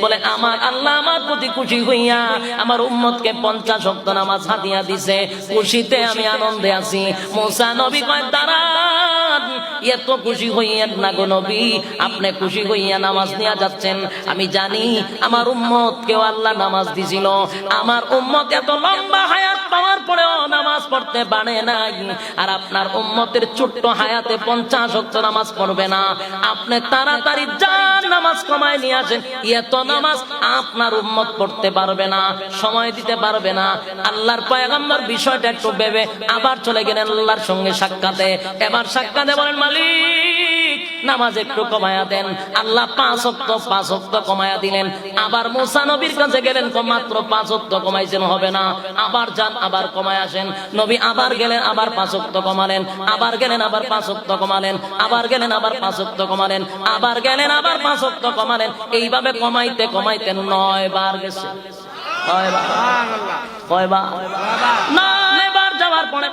বলে আমার আল্লাহ আমার প্রতি খুশি হইয়া আমার উম্মতকে 50 ওয়াক্ত নামাজ হাদিয়া দিছে, খুশিতে আমি আনন্দে আছি। মুসা নবী কয় দাঁড়ান, এত খুশি হইয়েন না গো নবী, আপনি খুশি হইয়া নামাজ নিয়ে যাচ্ছেন, আমি জানি আমার উম্মতকেও আল্লাহ নামাজ দিছিল। আমার উম্মত এত লম্বা হায়াত পাওয়ার পরেও নামাজ পড়তে পারে নাই, আর আপনার উম্মতের ছোট্ট হায়াতে 50 ওয়াক্ত নামাজ পড়বে না। আপনি তাড়াতাড়ি যান নামাজ কমায় নিয়ে আসেন, এত নামাজ আপনার উম্মত পড়তে পারবে না, সময় দিতে পারবে না। আল্লাহর পয়গম্বর বিষয়টা একটু ভেবে আবার চলে গেলেন আল্লাহর সঙ্গে সাক্ষাতে। এবার সাক্ষাতে বলেন মালিক নামাজ একটু কমায়া দেন। আল্লাহ 5 ওয়াক্ত কমায়া দিলেন। আবার মুসা নবীর কাছে গেলেন, মাত্র 5 ওয়াক্ত কমাইছেন, হবে না, আবার যান আবার কমায় আসেন। নবী আবার গেলেন, আবার 5 ওয়াক্ত কমালেন, আবার গেলেন, আবার 5 ওয়াক্ত কমালেন, আবার গেলেন, আবার 5 ওয়াক্ত কমালেন, আবার গেলেন, আবার 5 ওয়াক্ত কমালেন। এইভাবে কমাইতে কমাইতে 9 বার গেছে। কয়বার? 9 বার যাওয়ার পরে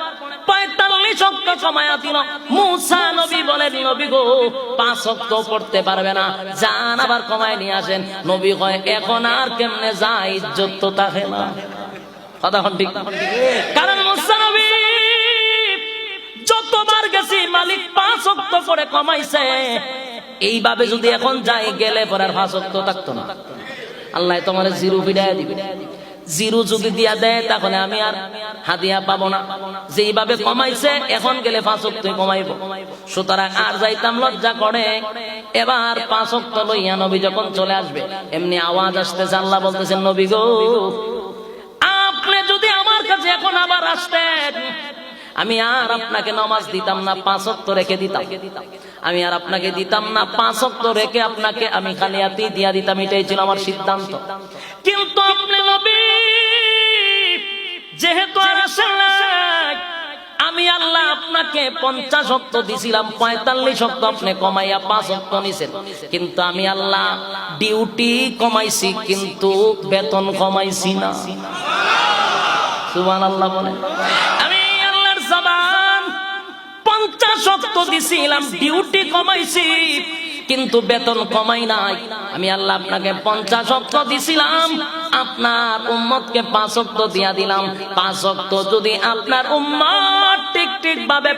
45 ওয়াক্ত কমায়া দিল। মুসা নবী বলেন নবী গো 5 ওয়াক্ত পড়তে পারবে না, যান আবার কমায় নিয়ে আসেন। নবী কয় এখন আর কেমনে যায়, ইজ্জত তো থাকে না। কথা ঠিক, কারণ মুসা নবী যতবার গেছি মালিক 5 ওয়াক্ত করে কমাইছে, এইভাবে যদি এখন যাই গেলে পরে আর 5 ওয়াক্ত থাকতো না। আল্লাহ তোমার জিরো ফিরাইয়া দিবে। জিরো যদি দিয়া দেয় তাহলে আমি আর হাদিয়া পাবো না। যেইভাবে কমাইছে এখন গেলে 5 ওয়াক্ত কমাইব, সুতরাং আর যাইতাম লজ্জা করে। এবার 5 ওয়াক্ত লইয়া নবী যখন চলে আসবে, এমনি আওয়াজ আসতেছে, আল্লাহ বলতেছেন নবী গো আপনি যদি আমার কাছে এখন আবার আসতেন, আমি আর আপনাকে নামাজ দিতাম না, 5 ওয়াক্ত রেখে দিতাম। আমি আর আপনাকে দিতাম না, 5 ওয়াক্ত রেখে আপনাকে আমি খালি হাতেই দিয়া দিতাম, এটাই ছিল আমার সিদ্ধান্ত। কিন্তু আপনি নবী যেহেতু আর আসেন নাই, আমি আল্লাহ আপনাকে 50 ওয়াক্ত দিছিলাম, 45 ওয়াক্ত আপনি কমাইয়া 5 ওয়াক্ত নিছেন। কিন্তু আমি আল্লাহ ডিউটি কমাইছি, কিন্তু বেতন কমাইছি না। সুবহানাল্লাহ বলেন। 50 ওয়াক্ত দিছিলাম, ডিউটি কমাইছি, কিন্তু বেতন কমাই নাই। আমি আল্লাহ আপনাকে 50 ওয়াক্ত দিছিলাম, আপনার উম্মতকে 5 ওয়াক্ত দিয়া দিলাম। 5 ওয়াক্ত যদি আপনার উম্মত ঠিক ঠিক ভাবে